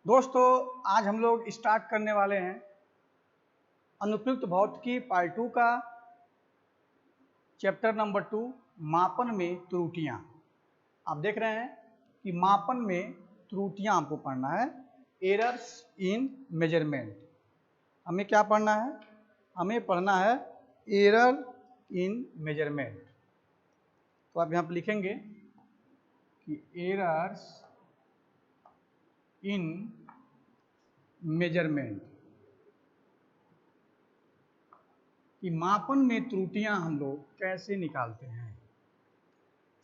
दोस्तों, आज हम लोग स्टार्ट करने वाले हैं अनुप्रयुक्त भौतिकी पार्ट 2 का चैप्टर नंबर 2 मापन में त्रुटियां। आप देख रहे हैं कि मापन में त्रुटियां आपको पढ़ना है, एरर्स इन मेजरमेंट। हमें क्या पढ़ना है? हमें पढ़ना है एरर इन मेजरमेंट। तो आप यहाँ पर लिखेंगे कि एरर्स इन मेजरमेंट, कि मापन में त्रुटियां हम लोग कैसे निकालते हैं।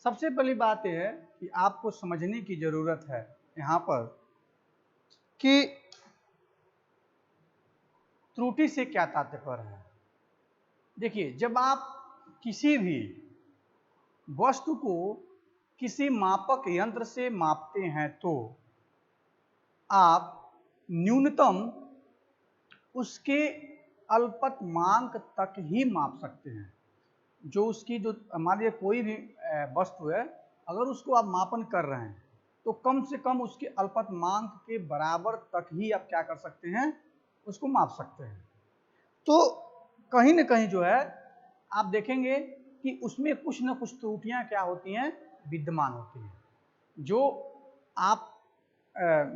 सबसे पहली बात यह है कि आपको समझने की जरूरत है यहाँ पर कि त्रुटि से क्या तात्पर्य है। देखिए, जब आप किसी भी वस्तु को किसी मापक यंत्र से मापते हैं तो आप न्यूनतम उसके अल्पतमांक तक ही माप सकते हैं। जो उसकी जो हमारे कोई भी वस्तु है, अगर उसको आप मापन कर रहे हैं तो कम से कम उसके अल्पतमांक के बराबर तक ही आप क्या कर सकते हैं, उसको माप सकते हैं। तो कहीं न कहीं जो है आप देखेंगे कि उसमें कुछ न कुछ त्रुटियां क्या होती हैं, विद्यमान होती हैं। जो आप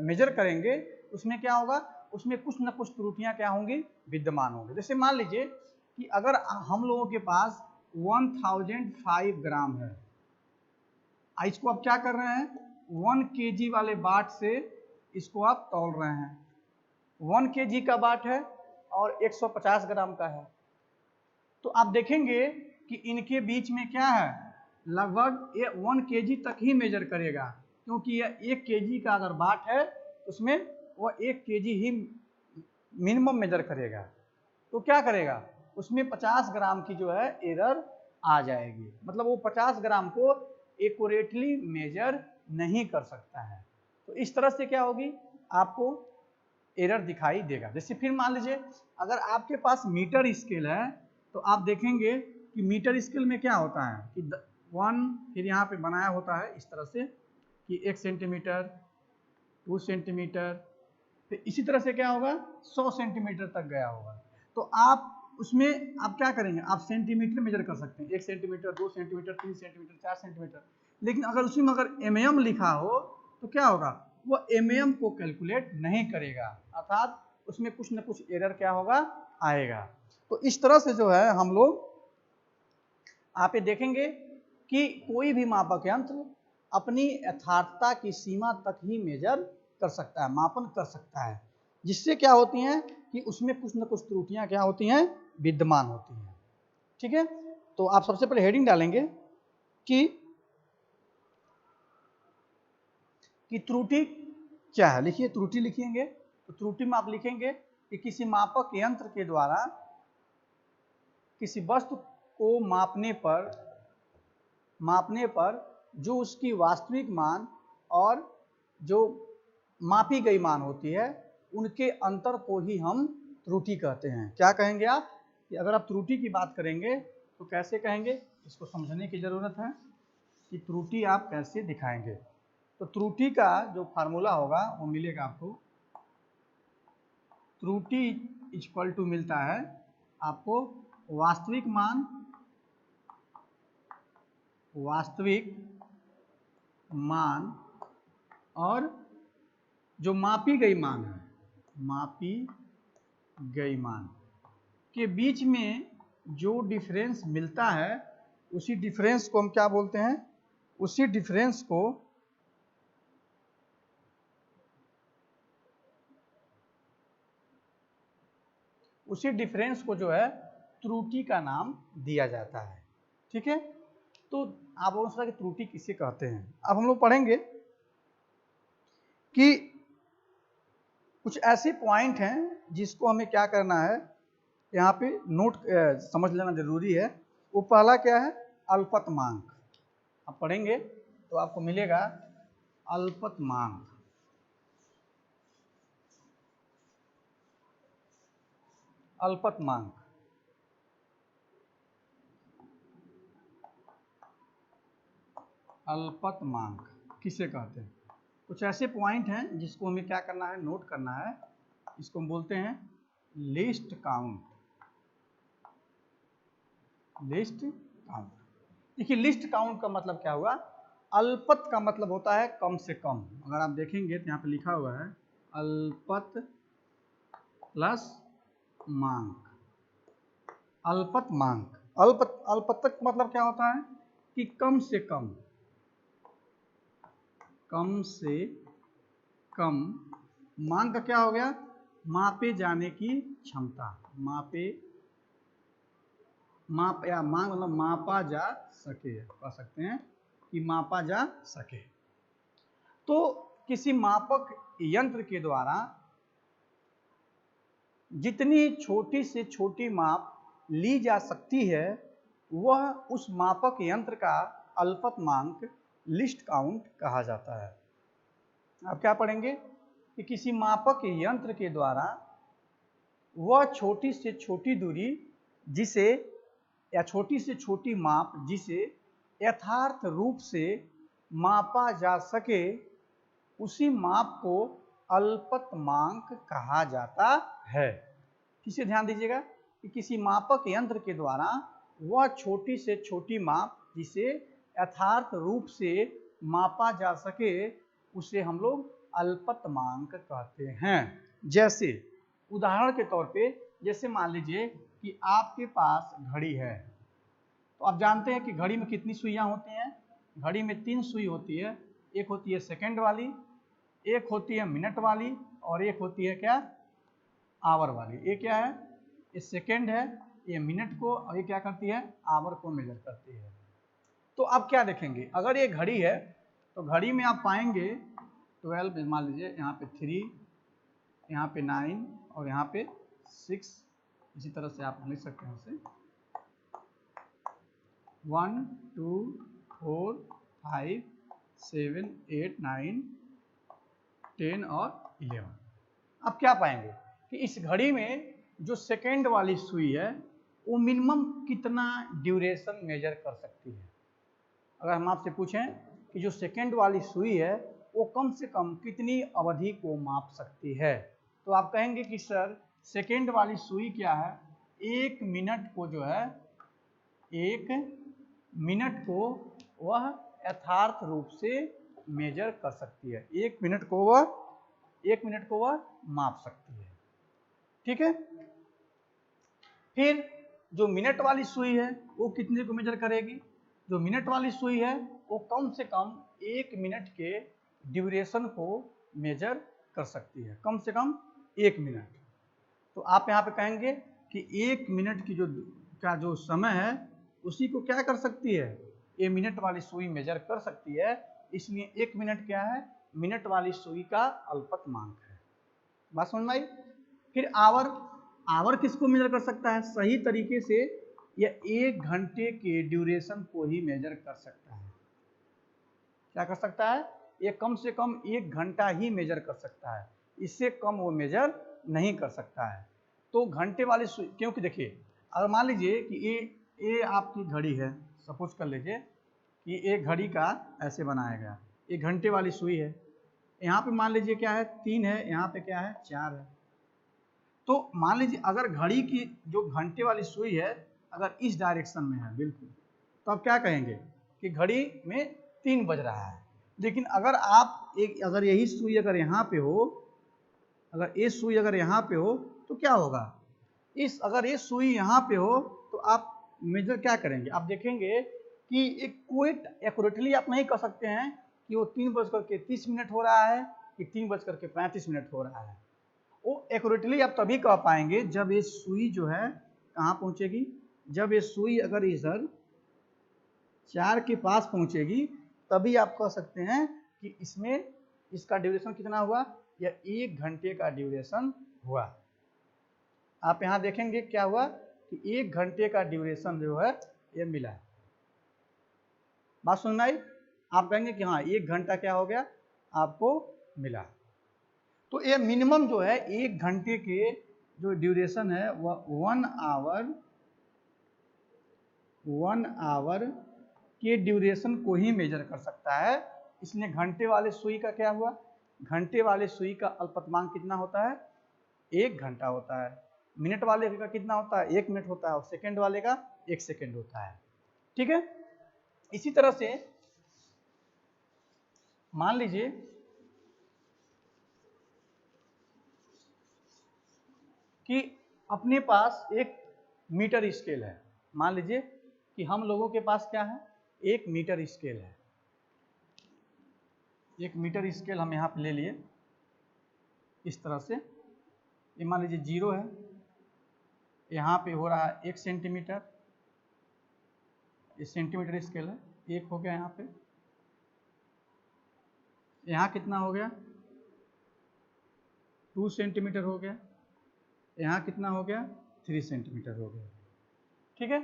मेजर करेंगे उसमें क्या होगा, उसमें कुछ न कुछ त्रुटियां क्या होंगी, विद्यमान होंगी। जैसे मान लीजिए कि अगर हम लोगों के पास 1005 ग्राम है, इसको आप क्या कर रहे हैं, 1 केजी वाले बाट से इसको आप तौल रहे हैं। 1 केजी का बाट है और 150 ग्राम का है, तो आप देखेंगे कि इनके बीच में क्या है, लगभग ये 1 केजी तक ही मेजर करेगा, क्योंकि यह 1 केजी का अगर बाट है उसमें वह 1 केजी ही मिनिमम मेजर करेगा। तो क्या करेगा, उसमें 50 ग्राम की जो है एरर आ जाएगी, मतलब वो 50 ग्राम को एक्यूरेटली मेजर नहीं कर सकता है। तो इस तरह से क्या होगी, आपको एरर दिखाई देगा। जैसे फिर मान लीजिए अगर आपके पास मीटर स्केल है तो आप देखेंगे कि मीटर स्केल में क्या होता है कि 1 फिर यहाँ पे बनाया होता है इस तरह से कि 1 सेंटीमीटर, 2 सेंटीमीटर, फिर इसी तरह से क्या होगा 100 सेंटीमीटर तक गया होगा। तो आप उसमें आप क्या करेंगे, आप सेंटीमीटर मेजर कर सकते हैं, 1 सेंटीमीटर, 2 सेंटीमीटर, 3 सेंटीमीटर, 4 सेंटीमीटर। लेकिन अगर उसमें अगर एमएम लिखा हो तो क्या होगा, वो एमएम को कैलकुलेट नहीं करेगा, अर्थात उसमें कुछ न कुछ एरर क्या होगा, आएगा। तो इस तरह से जो है हम लोग आप ये देखेंगे कि कोई भी मापक यंत्र अपनी यथार्थता की सीमा तक ही मेजर कर सकता है, मापन कर सकता है, जिससे क्या होती हैं कि उसमें कुछ न कुछ त्रुटियां क्या होती हैं, विद्यमान होती हैं। ठीक है, तो आप सबसे पहले हेडिंग डालेंगे कि त्रुटि क्या है। लिखिए, त्रुटि लिखेंगे तो त्रुटि में आप लिखेंगे कि किसी मापक यंत्र के द्वारा किसी वस्तु को मापने पर जो उसकी वास्तविक मान और जो मापी गई मान होती है उनके अंतर को ही हम त्रुटि कहते हैं। क्या कहेंगे आप, कि अगर आप त्रुटि की बात करेंगे तो कैसे कहेंगे, इसको समझने की जरूरत है कि त्रुटि आप कैसे दिखाएंगे। तो त्रुटि का जो फार्मूला होगा वो मिलेगा आपको, त्रुटि इक्वल टू मिलता है आपको वास्तविक मान और जो मापी गई मान है, मापी गई मान के बीच में जो डिफरेंस मिलता है उसी डिफरेंस को हम क्या बोलते हैं, उसी डिफरेंस को जो है त्रुटि का नाम दिया जाता है। ठीक है, तो आप लोगों से त्रुटि किसे कहते हैं। अब हम लोग पढ़ेंगे कि कुछ ऐसे पॉइंट हैं जिसको हमें क्या करना है, यहाँ पे नोट समझ लेना जरूरी है। वो पहला क्या है, अल्पतमांक। आप पढ़ेंगे तो आपको मिलेगा अल्पतमांक। अल्पतमांक अल्पतमांक किसे कहते हैं, कुछ ऐसे पॉइंट हैं जिसको हमें क्या करना है, नोट करना है। इसको हम बोलते हैं लिस्ट काउंट। लिस्ट काउंट, देखिए लिस्ट काउंट का मतलब क्या हुआ, अल्पत का मतलब होता है कम से कम। अगर आप देखेंगे तो यहाँ पे लिखा हुआ है अल्पत प्लस मांक। अल्पत मांक, अल्पत का मतलब क्या होता है कि कम से कम, कम से कम। मांग का क्या हो गया, मापे जाने की क्षमता। माप या मांग मतलब मापा जा सके, कह सकते हैं कि मापा जा सके। तो किसी मापक यंत्र के द्वारा जितनी छोटी से छोटी माप ली जा सकती है वह उस मापक यंत्र का अल्पतमांक लिस्ट काउंट कहा जाता है। अब क्या पढ़ेंगे कि किसी मापक यंत्र के द्वारा वह छोटी से छोटी दूरी जिसे या छोटी से छोटी माप जिसे यथार्थ रूप से मापा जा सके उसी माप को अल्पतमांक कहा जाता है। किसे ध्यान दीजिएगा कि किसी मापक यंत्र के द्वारा वह छोटी से छोटी माप जिसे यथार्थ रूप से मापा जा सके उसे हम लोग अल्पतमांक कहते हैं। जैसे उदाहरण के तौर पे, जैसे मान लीजिए कि आपके पास घड़ी है, तो आप जानते हैं कि घड़ी में कितनी सुइयां होती हैं। घड़ी में 3 सुई होती है, एक होती है सेकंड वाली, एक होती है मिनट वाली, और एक होती है क्या, आवर वाली। ये क्या है, ये सेकंड है, ये मिनट को, और ये क्या करती है, आवर को मेजर करती है। तो आप क्या देखेंगे, अगर ये घड़ी है तो घड़ी में आप पाएंगे 12, मान लीजिए यहाँ पे 3, यहाँ पे 9 और यहाँ पे 6। इसी तरह से आप लिख सकते हैं उसे 1 2 4 5 7 8 9 10 और 11। अब क्या पाएंगे कि इस घड़ी में जो सेकेंड वाली सुई है वो मिनिमम कितना ड्यूरेशन मेजर कर सकती है। अगर हम आपसे पूछें कि जो सेकेंड वाली सुई है वो कम से कम कितनी अवधि को माप सकती है, तो आप कहेंगे कि सर सेकेंड वाली सुई क्या है, 1 मिनट को जो है, 1 मिनट को वह यथार्थ रूप से मेजर कर सकती है। 1 मिनट को वह माप सकती है। ठीक है। फिर जो मिनट वाली सुई है वो कितने को मेजर करेगी, जो मिनट वाली सुई है वो कम से कम 1 मिनट के ड्यूरेशन को मेजर कर सकती है, कम से कम 1 मिनट। तो आप यहाँ पे कहेंगे कि 1 मिनट की जो समय है उसी को क्या कर सकती है, ये मिनट वाली सुई मेजर कर सकती है। इसलिए 1 मिनट क्या है, मिनट वाली सुई का अल्पतमांक है। बात समझ में आई। फिर आवर किसको मेजर कर सकता है, सही तरीके से यह 1 घंटे के ड्यूरेशन को ही मेजर कर सकता है। क्या कर सकता है, ये कम से कम 1 घंटा ही मेजर कर सकता है, इससे कम वो मेजर नहीं कर सकता है। तो घंटे वाली सुई, क्योंकि देखिए अगर मान लीजिए कि ये आपकी घड़ी है, सपोज कर लीजिए कि एक घड़ी का ऐसे बनाया गया, ये घंटे वाली सुई है, यहाँ पे मान लीजिए क्या है, 3 है, यहाँ पे क्या है, 4 है। तो मान लीजिए अगर घड़ी की जो घंटे वाली सुई है अगर इस डायरेक्शन में है बिल्कुल, तो आप क्या कहेंगे कि घड़ी में 3 बज रहा है। लेकिन अगर आप अगर यही सुई अगर यहाँ पे हो, अगर ये सुई अगर यहाँ पे हो तो क्या होगा, अगर ये सुई यहाँ पे हो तो आप मेजर क्या करेंगे, आप देखेंगे कि एक क्विक एक्यूरेटली आप नहीं कह सकते हैं कि वो 3:30 हो रहा है कि 3:35 हो रहा है। वो एक्यूरेटली आप तभी कह पाएंगे जब ये सुई जो है कहाँ पहुंचेगी, जब ये सुई अगर इधर 4 के पास पहुंचेगी तभी आप कह सकते हैं कि इसमें इसका ड्यूरेशन कितना हुआ, या 1 घंटे का ड्यूरेशन हुआ। आप यहाँ देखेंगे क्या हुआ कि 1 घंटे का ड्यूरेशन जो है ये मिला। बात सुन में आई। आप कहेंगे कि हाँ 1 घंटा क्या हो गया आपको मिला। तो ये मिनिमम जो है 1 घंटे के जो ड्यूरेशन है वह 1 आवर के ड्यूरेशन को ही मेजर कर सकता है, इसलिए घंटे वाले सुई का क्या हुआ, घंटे वाले सुई का अल्पतमांक कितना होता है, 1 घंटा होता है। मिनट वाले का कितना होता है, 1 मिनट होता है, और सेकंड वाले का 1 सेकंड होता है। ठीक है, इसी तरह से मान लीजिए कि अपने पास एक मीटर स्केल है। मान लीजिए कि हम लोगों के पास क्या है, एक मीटर स्केल है। एक मीटर स्केल हम यहाँ पे ले लिए इस तरह से। ये मान लीजिए 0 है, यहाँ पे हो रहा है 1 सेंटीमीटर, ये सेंटीमीटर स्केल है, 1 हो गया यहाँ पे। यहाँ कितना हो गया, 2 सेंटीमीटर हो गया। यहाँ कितना हो गया, 3 सेंटीमीटर हो गया। ठीक है,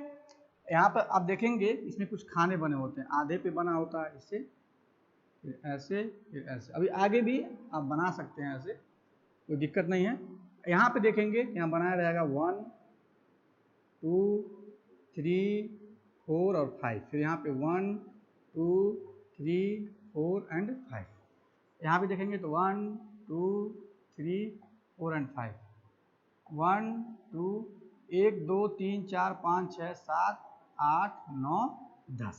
यहाँ पर आप देखेंगे इसमें कुछ खाने बने होते हैं, आधे पे बना होता है इससे, फिर ऐसे, फिर ऐसे। अभी आगे भी आप बना सकते हैं ऐसे, कोई दिक्कत नहीं है। यहाँ पे देखेंगे यहाँ बनाया रहेगा 1 2 3 4 और 5, फिर यहाँ पे 1 2 3 4 एंड 5। यहाँ पे देखेंगे तो 1 2 3 4 एंड 5, 1 2 1 2 3 4 5 6 7 8 9 10।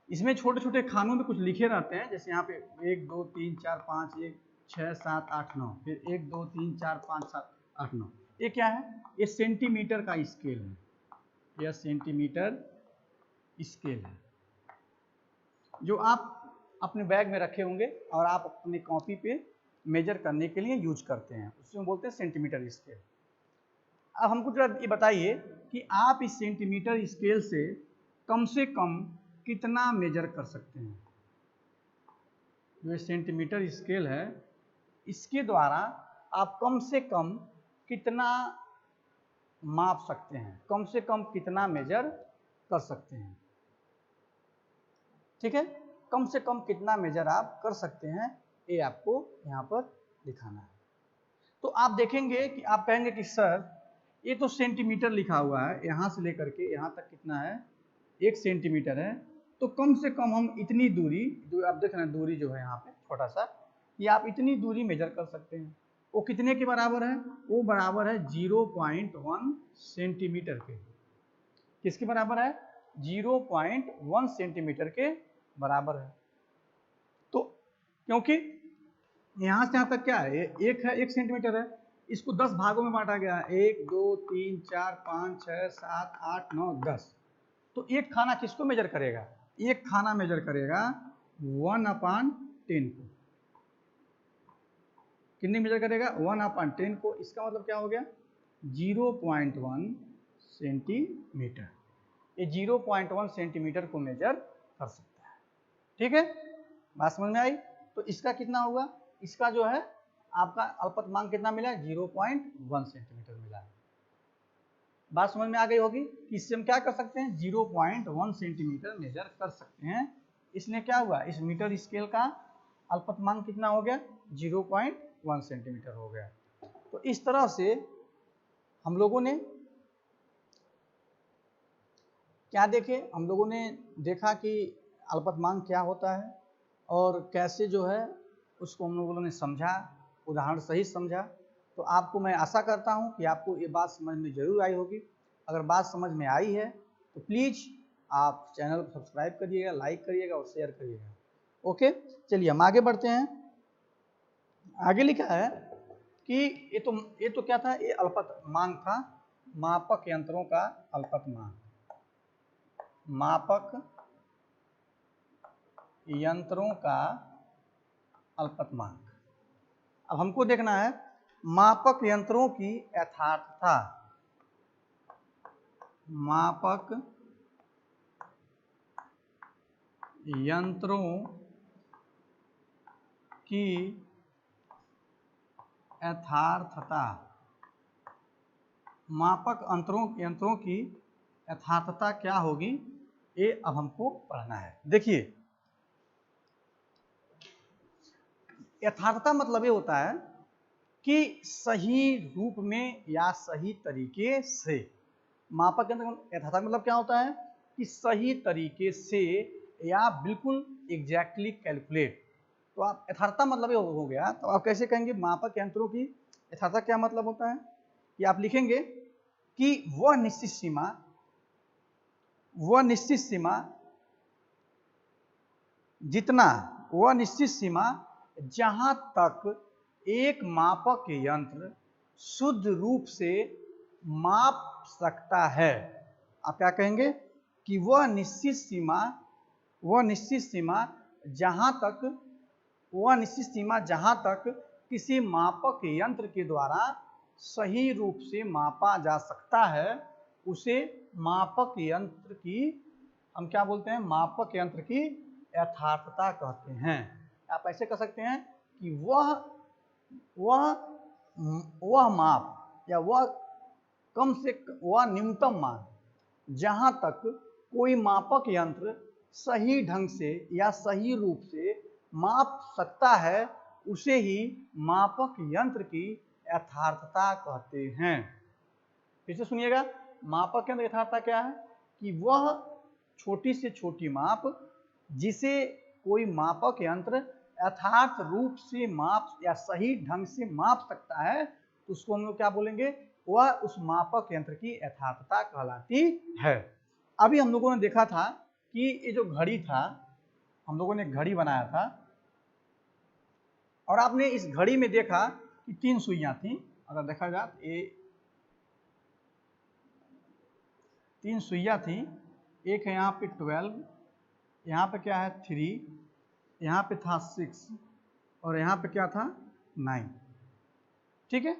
इसमें छोटे छोटे खानों में कुछ लिखे रहते हैं, जैसे यहाँ पे 1 2 3 4 5 1 6 7 8 9, फिर 1 2 3 4 5 7 8 9। ये क्या है, ये सेंटीमीटर का स्केल है, यह सेंटीमीटर स्केल है जो आप अपने बैग में रखे होंगे और आप अपनी कॉपी पे मेजर करने के लिए यूज करते हैं, उसमें बोलते हैं सेंटीमीटर स्केल। अब हमको जरा ये बताइए कि आप इस सेंटीमीटर स्केल से कम कितना मेजर कर सकते हैं। जो ये सेंटीमीटर स्केल है इसके द्वारा आप कम से कम कितना माप सकते हैं, कम से कम कितना मेजर कर सकते हैं। ठीक है, कम से कम कितना मेजर आप कर सकते हैं, ये आपको यहाँ पर दिखाना है। तो आप देखेंगे कि आप कहेंगे कि सर ये तो सेंटीमीटर लिखा हुआ है, यहाँ से लेकर के यहाँ तक कितना है, 1 सेंटीमीटर है, तो कम से कम हम इतनी दूरी, जो आप देख रहे हैं दूरी जो है यहाँ पे छोटा सा, ये आप इतनी दूरी मेजर कर सकते हैं। वो कितने के बराबर है, वो बराबर है 0.1 सेंटीमीटर के। किसके बराबर है, 0.1 सेंटीमीटर के बराबर है। तो क्योंकि यहाँ से यहाँ तक क्या है, एक है 1 सेंटीमीटर है, इसको 10 भागों में बांटा गया है, 1 2 3 4 5 6 7 8 9 10। तो एक खाना किसको मेजर करेगा, एक खाना मेजर करेगा 1/10 को। कितने मेजर करेगा, 1/10 को। इसका मतलब क्या हो गया, 0.1 सेंटीमीटर। ये 0.1 सेंटीमीटर को मेजर कर सकता है। ठीक है, बात समझ में आई। तो इसका कितना होगा, इसका जो है आपका अल्पतमांक कितना मिला, 0.1 सेंटीमीटर मिला है। बात समझ में आ गई होगी कि इससे हम क्या कर सकते हैं, 0.1 सेंटीमीटर मेजर कर सकते हैं। इसलिए क्या हुआ, इस मीटर स्केल का अल्पतमांक कितना हो गया, 0.1 सेंटीमीटर हो गया। तो इस तरह से हम लोगों ने क्या देखे, हम लोगों ने देखा कि अल्पतमांक क्या होता है और कैसे जो है उसको हम लोगों ने समझा, उदाहरण सहित समझा। तो आपको मैं आशा करता हूं कि आपको ये बात समझ में जरूर आई होगी। अगर बात समझ में आई है तो प्लीज़ आप चैनल को सब्सक्राइब करिएगा, लाइक करिएगा और शेयर करिएगा। ओके, चलिए हम आगे बढ़ते हैं। आगे लिखा है कि ये तो क्या था, ये अल्पतमांक था, मापक यंत्रों का अल्पतमांक। मापक यंत्रों का अल्पतमांक। अब हमको देखना है मापक यंत्रों की यथार्थता। मापक यंत्रों की यथार्थता। मापक यंत्रों की यथार्थता क्या होगी, ये अब हमको पढ़ना है। देखिए, यथार्थता मतलब ये होता है कि सही रूप में या सही तरीके से। मापक यंत्र यथार्थता मतलब क्या होता है कि सही तरीके से या बिल्कुल एग्जैक्टली कैलकुलेट। तो आप यथार्थता मतलब ये हो गया, तो आप कैसे कहेंगे मापक यंत्रों की यथार्थता क्या मतलब होता है कि आप लिखेंगे कि वह निश्चित सीमा जहां तक एक मापक यंत्र शुद्ध रूप से माप सकता है। आप क्या कहेंगे कि वह निश्चित सीमा जहां तक किसी मापक यंत्र के द्वारा सही रूप से मापा जा सकता है, उसे मापक यंत्र की हम क्या बोलते हैं, मापक यंत्र की यथार्थता कहते हैं। आप ऐसे कह सकते हैं कि वह माप या वह न्यूनतम मान जहां तक कोई मापक यंत्र सही ढंग से या सही रूप से माप सकता है, उसे ही मापक यंत्र की यथार्थता कहते हैं। फिर से सुनिएगा, मापक यंत्र यथार्थता क्या है कि वह छोटी से छोटी माप जिसे कोई मापक यंत्र यथार्थ रूप से माप या सही ढंग से माप सकता है, तो उसको हम लोग क्या बोलेंगे, वह उस मापक यंत्र की यथार्थता कहलाती है। अभी हम लोगों ने देखा था कि ये जो घड़ी था, हम लोगों ने घड़ी बनाया था और आपने इस घड़ी में देखा कि 3 सुइयां थी। अगर देखा जाए तो ये 3 सुइयां थी, एक है यहाँ पे 12, यहाँ पे क्या है 3, यहाँ पे था 6 और यहाँ पे क्या था 9। ठीक है,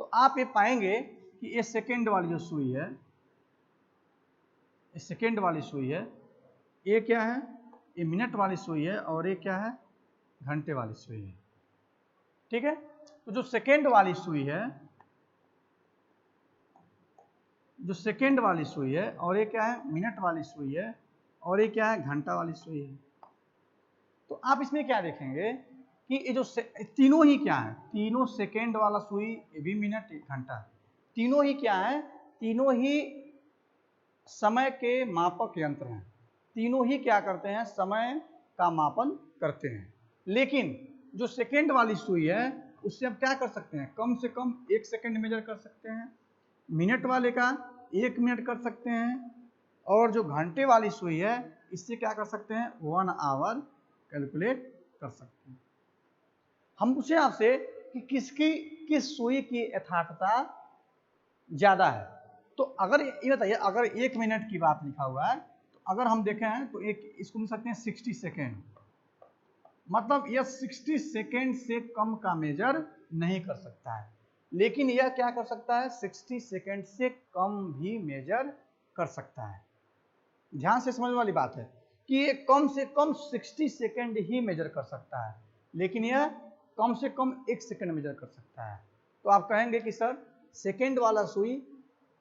तो आप ये पाएंगे कि ये सेकेंड वाली जो सुई है, ये सेकेंड वाली सुई है, ये क्या है, ये मिनट वाली सुई है और ये क्या है, घंटे वाली सुई है। ठीक है, तो जो सेकेंड वाली सुई है और ये क्या है, मिनट वाली सुई है और ये क्या है, घंटा वाली सुई है। तो आप इसमें क्या देखेंगे कि ये जो तीनों ही क्या है, तीनों सेकेंड वाला सुई, ये भी मिनट, एक घंटा, तीनों ही क्या है, तीनों ही समय के मापक यंत्र हैं। तीनों ही क्या करते हैं, समय का मापन करते हैं। लेकिन जो सेकेंड वाली सुई है उससे हम क्या कर सकते हैं, कम से कम 1 सेकेंड मेजर कर सकते हैं, मिनट वाले का 1 मिनट कर सकते हैं, और जो घंटे वाली सुई है इससे क्या कर सकते हैं, 1 आवर कैलकुलेट कर सकते हैं। हम पूछे आपसे कि किस सुई की यथार्थता ज्यादा है, तो अगर ये बताइए, अगर 1 मिनट की बात लिखा हुआ है, तो अगर हम देखें हैं तो इसको मिल सकते हैं 60 सेकेंड, मतलब यह 60 सेकेंड से कम का मेजर नहीं कर सकता है। लेकिन यह क्या कर सकता है, 60 सेकेंड से कम भी मेजर कर सकता है। ध्यान से समझने वाली बात है कि ये कम से कम 60 सेकेंड ही मेजर कर सकता है, लेकिन यह कम से कम 1 सेकेंड मेजर कर सकता है। तो आप कहेंगे कि सर सेकेंड वाला सुई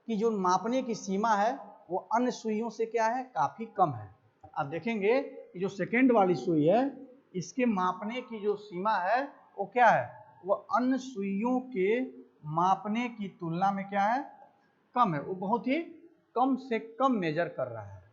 की जो मापने की सीमा है वो अन्य सुइयों से क्या है, काफी कम है। आप देखेंगे कि जो सेकेंड वाली सुई है इसके मापने की जो सीमा है वो क्या है, वो अन्य सुइयों के मापने की तुलना में क्या है, कम है। वो बहुत ही कम से कम मेजर कर रहा है,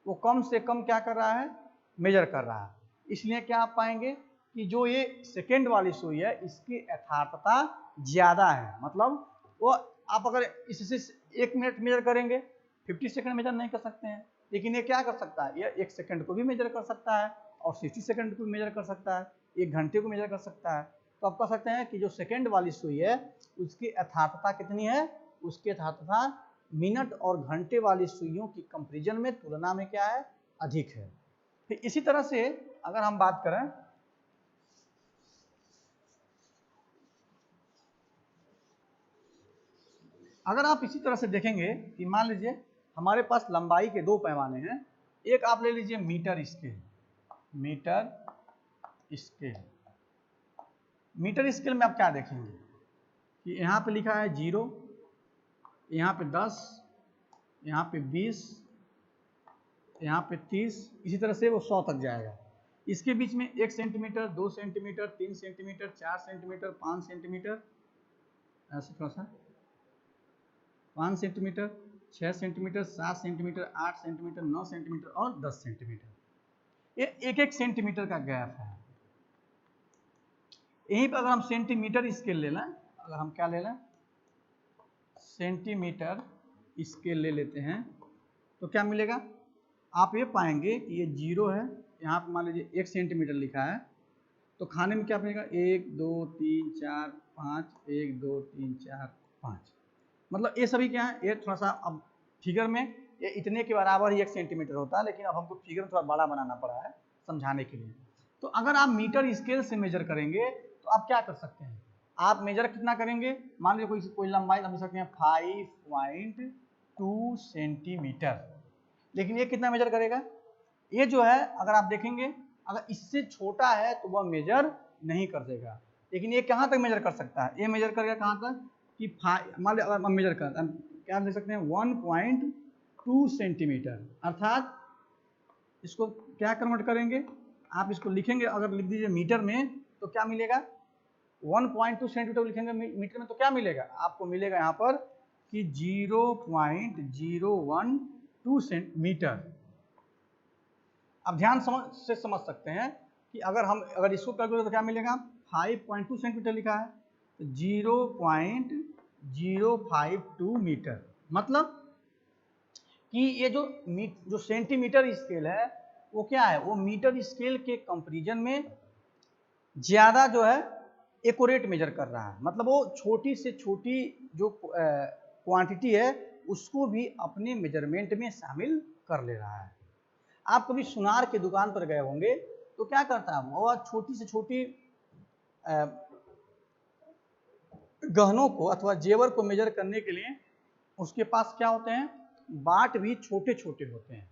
वो कम से कम क्या कर रहा है, मेजर कर रहा है। इसलिए क्या आप पाएंगे कि जो ये सेकेंड वाली सुई है इसकी यथार्थता ज्यादा है। मतलब वो आप अगर इससे 1 मिनट मेजर करेंगे 50 सेकंड मेजर नहीं कर सकते हैं, लेकिन ये क्या कर सकता है, ये 1 सेकंड को भी मेजर कर सकता है और 60 सेकंड को भी मेजर कर सकता है, 1 घंटे को मेजर कर सकता है। तो आप कह सकते हैं कि जो सेकेंड वाली सुई है उसकी यथार्थता कितनी है, उसकी यथार्थता मिनट और घंटे वाली सुइयों की कंपैरिजन में, तुलना में क्या है, अधिक है। फिर इसी तरह से अगर हम बात करें, अगर आप इसी तरह से देखेंगे कि मान लीजिए हमारे पास लंबाई के 2 पैमाने हैं। एक आप ले लीजिए मीटर स्केल, मीटर स्केल में आप क्या देखेंगे कि यहाँ पे लिखा है 0, यहाँ पे 10, यहाँ पे 20, यहाँ पे 30, इसी तरह से वो 100 तक जाएगा। इसके बीच में 1 centimetre, 2 centimetre, 3 centimetre, 4 centimetre, 5 centimetre, ऐसे थोड़ा सा 5 centimetre, 6 centimetre, 7 centimetre, 8 centimetre, 9 centimetre और 10 सेंटीमीटर। ये 1-1 सेंटीमीटर का गैप है। यहीं पर अगर हम सेंटीमीटर स्केल ले लें, अगर हम क्या ले लें, सेंटीमीटर स्केल ले लेते हैं, तो क्या मिलेगा, आप ये पाएंगे कि ये 0 है, यहाँ पर मान लीजिए 1 सेंटीमीटर लिखा है, तो खाने में क्या मिलेगा, 1 2 3 4 5, 1 2 3 4 5, मतलब ये सभी क्या है, ये थोड़ा सा अब फिगर में ये इतने के बराबर ही 1 सेंटीमीटर होता है, लेकिन अब हमको फिगर थोड़ा बड़ा बनाना पड़ा है समझाने के लिए। तो अगर आप मीटर स्केल से मेजर करेंगे तो आप क्या कर सकते हैं, आप मेजर कितना करेंगे, मान लीजिए कोई लंबाई समझ सकते हैं 5.2 सेंटीमीटर, लेकिन ये कितना मेजर करेगा, ये जो है अगर आप देखेंगे अगर इससे छोटा है तो वह मेजर नहीं कर देगा, लेकिन ये कहाँ तक मेजर कर सकता है, ये मेजर करेगा कहाँ तक कि मान लीजिए अगर हम मेजर कर क्या देख सकते हैं 1.2 सेंटीमीटर, अर्थात इसको क्या कन्वर्ट करेंगे, आप इसको लिखेंगे, अगर लिख दीजिए मीटर में तो क्या मिलेगा, 1.2 सेंटीमीटर लिखेंगे मीटर में तो क्या मिलेगा, आपको मिलेगा यहाँ पर कि 0.012 सेंटीमीटर। अब ध्यान से समझ सकते हैं कि अगर इसको कैलकुलेट तो क्या मिलेगा, 5.2 सेंटीमीटर लिखा है तो 0.052 मीटर, मतलब कि ये जो सेंटीमीटर स्केल है वो क्या है, वो मीटर स्केल के कंपैरिजन में ज़्यादा जो है एक्यूरेट मेजर कर रहा है, मतलब वो छोटी से छोटी जो क्वांटिटी है उसको भी अपने मेजरमेंट में शामिल कर ले रहा है। आप कभी सुनार की दुकान पर गए होंगे तो क्या करता है वो, छोटी से छोटी गहनों को अथवा जेवर को मेजर करने के लिए उसके पास क्या होते हैं, बाट भी छोटे छोटे होते हैं,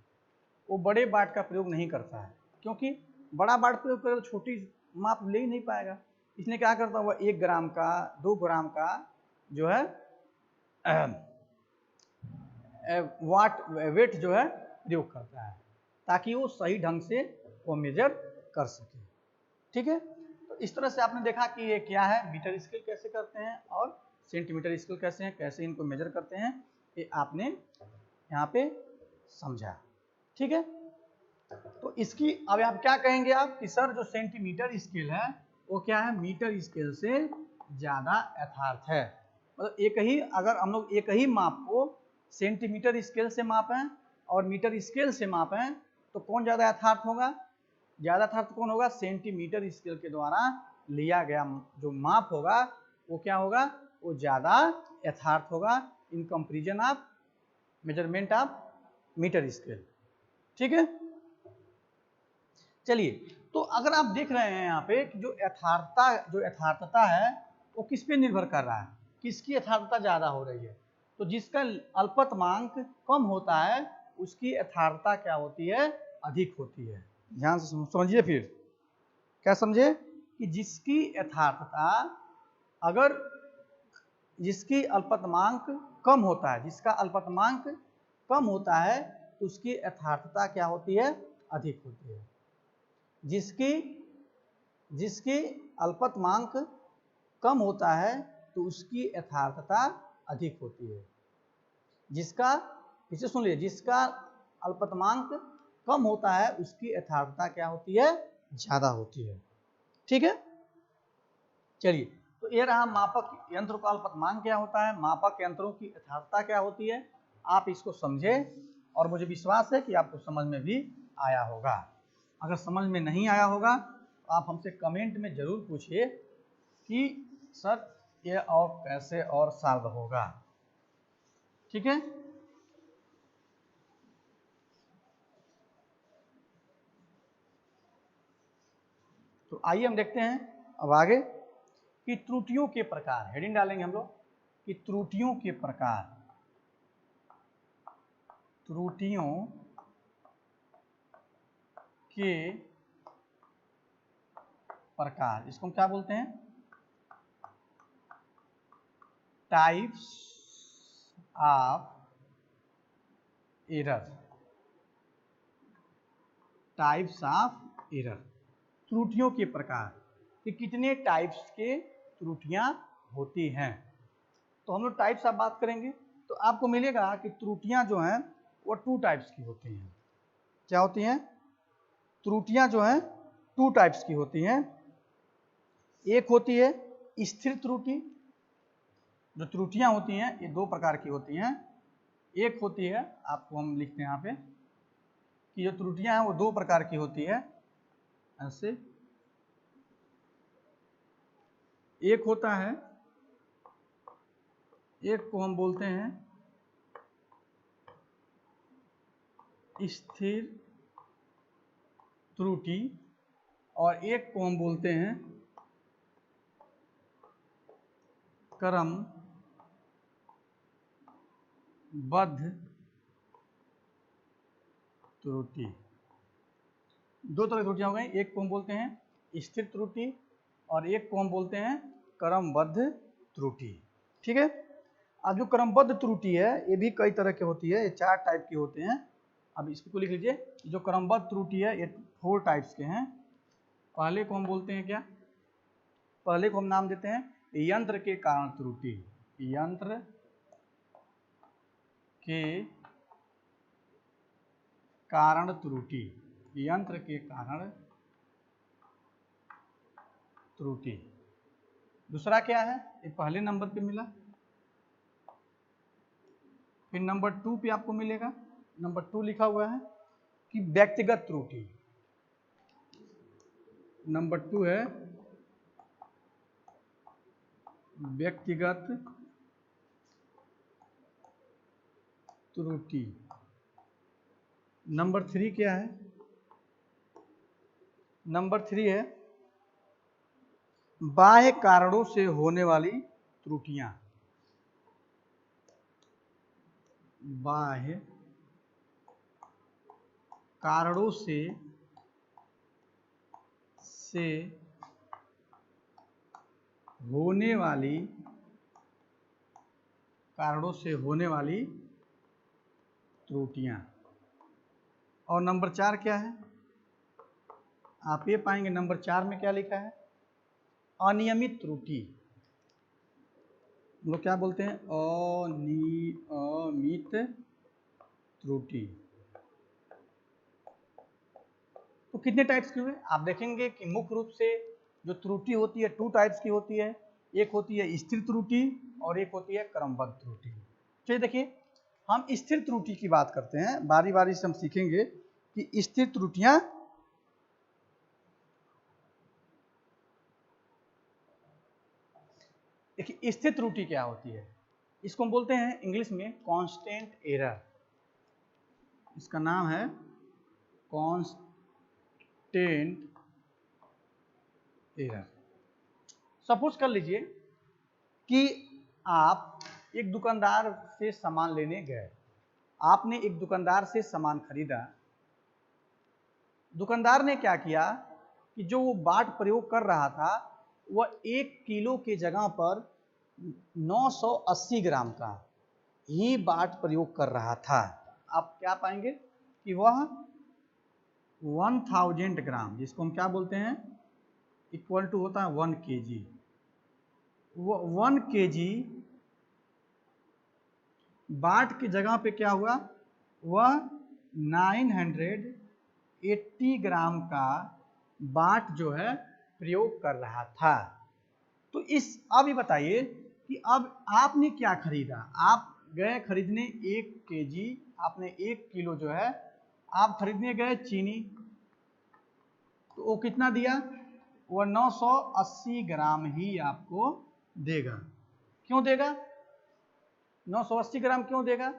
वो बड़े बाट का प्रयोग नहीं करता है, क्योंकि बड़ा बाट प्रयोग करे तो छोटी माप ले ही नहीं पाएगा, इसलिए क्या करता है वह 1 ग्राम का 2 ग्राम का जो है वाट वेट जो है प्रयोग करता है, ताकि वो सही ढंग से वो मेजर कर सके। ठीक है, तो इस तरह से आपने देखा कि ये क्या है, मीटर स्केल कैसे करते हैं और सेंटीमीटर स्केल कैसे हैं, कैसे इनको मेजर करते हैं, ये आपने यहाँ पे समझा। ठीक है, तो इसकी अब आप क्या कहेंगे आप कि सर जो सेंटीमीटर स्केल है वो क्या है, मीटर स्केल से ज़्यादा यथार्थ है, मतलब एक ही, अगर हम लोग एक ही माप को सेंटीमीटर स्केल से मापें और मीटर स्केल से मापें तो कौन ज़्यादा यथार्थ होगा, ज़्यादा यथार्थ कौन होगा, सेंटीमीटर स्केल के द्वारा लिया गया जो माप होगा वो क्या होगा, वो ज़्यादा यथार्थ होगा in comparison of measurement of metre scale. ठीक है, चलिए, तो अगर आप देख रहे हैं यहाँ पे कि जो यथार्थता है वो किस पे निर्भर कर रहा है, किसकी यथार्थता ज़्यादा हो रही है, तो जिसका अल्पतमांक कम होता है उसकी यथार्थता क्या होती है, अधिक होती है। ध्यान से समझिए, फिर क्या समझे कि जिसकी यथार्थता, अगर जिसकी अल्पतमांक कम होता है, जिसका अल्पतमांक कम होता है तो उसकी यथार्थता क्या होती है, अधिक होती है। जिसकी अल्पतमांक कम होता है तो उसकी यथार्थता अधिक होती है। जिसका, इसे सुन लीजिए, जिसका अल्पतमांक कम होता है उसकी यथार्थता क्या होती है, ज्यादा होती है। ठीक है, चलिए, तो ये रहा मापक यंत्र का अल्पतमांक क्या होता है, मापक यंत्रों की यथार्थता क्या होती है। आप इसको समझे और मुझे विश्वास है कि आपको समझ में भी आया होगा। अगर समझ में नहीं आया होगा तो आप हमसे कमेंट में जरूर पूछिए कि सर ये और कैसे और सॉल्व होगा। ठीक है, तो आइए हम देखते हैं अब आगे कि त्रुटियों के प्रकार, हेडिंग डालेंगे हम लोग कि त्रुटियों के प्रकार, त्रुटियों के प्रकार, इसको हम क्या बोलते हैं, types of error, types of error, त्रुटियों के प्रकार कि कितने टाइप्स के त्रुटियां होती हैं। तो हम लोग टाइप्स ऑफ बात करेंगे तो आपको मिलेगा कि त्रुटियां जो हैं वो 2 टाइप्स की होती हैं। क्या होती हैं, त्रुटियां जो हैं टू टाइप्स की होती हैं। एक होती है स्थिर त्रुटि, जो त्रुटियां होती हैं ये दो प्रकार की होती हैं। एक होती है, आपको हम लिखते हैं यहाँ पे कि जो त्रुटियां हैं वो दो प्रकार की होती है। ऐसे एक होता है, एक को हम बोलते हैं स्थिर त्रुटि और एक को हम बोलते हैं क्रमबद्ध त्रुटि। दो तरह की त्रुटियां हो गई, एक को हम बोलते हैं स्थिर त्रुटि और एक को हम बोलते हैं क्रमबद्ध त्रुटि। ठीक है। अब जो क्रमबद्ध त्रुटि है ये भी कई तरह की होती है, ये 4 टाइप की होते हैं। अब इसको लिख लीजिए, जो क्रमबद्ध त्रुटि है ये 4 टाइप्स के हैं। पहले को हम बोलते हैं क्या, पहले को हम नाम देते हैं यंत्र के कारण त्रुटि। यंत्र के कारण त्रुटि, यंत्र के कारण त्रुटि। दूसरा क्या है, ये पहले नंबर पे मिला। फिर नंबर 2 पे आपको मिलेगा, नंबर 2 लिखा हुआ है कि व्यक्तिगत त्रुटि। नंबर 2 है व्यक्तिगत त्रुटि। नंबर 3 क्या है, नंबर 3 है बाह्य कारणों से होने वाली त्रुटियां। बाह्य कारणों से होने वाली, कारणों से होने वाली त्रुटियां। और नंबर 4 क्या है, आप ये पाएंगे नंबर 4 में क्या लिखा है, अनियमित त्रुटि। हम लोग क्या बोलते हैं, अनियमित त्रुटि। तो कितने टाइप्स के हुए आप देखेंगे कि मुख्य रूप से जो त्रुटि होती है 2 टाइप्स की होती है। एक होती है स्थिर त्रुटि और एक होती है क्रमबद्ध त्रुटि। चलिए देखिए, हम स्थिर त्रुटि की बात करते हैं, बारी बारी से हम सीखेंगे कि स्थिर त्रुटियां देखिए स्थिर त्रुटि क्या होती है, इसको हम बोलते हैं इंग्लिश में कांस्टेंट एरर। इसका नाम है कांस्टेंट एरर। सपोज कर लीजिए कि आप एक दुकानदार से सामान लेने गए, आपने एक दुकानदार से सामान खरीदा। दुकानदार ने क्या किया कि जो वो बाट प्रयोग कर रहा था वह 1 किलो की जगह पर 980 ग्राम का ही बाट प्रयोग कर रहा था। आप क्या पाएंगे कि वह 1000 ग्राम, जिसको हम क्या बोलते हैं, इक्वल टू होता है 1 kg। वो 1 kg बाट की जगह पे क्या हुआ, वह 980 ग्राम का बाट जो है प्रयोग कर रहा था। तो अब ये बताइए कि अब आपने क्या खरीदा, आप गए खरीदने 1 kg, आपने 1 किलो जो है आप खरीदने गए चीनी, तो वो कितना दिया, वो 980 ग्राम ही आपको देगा। क्यों देगा 980 ग्राम, क्यों देगा,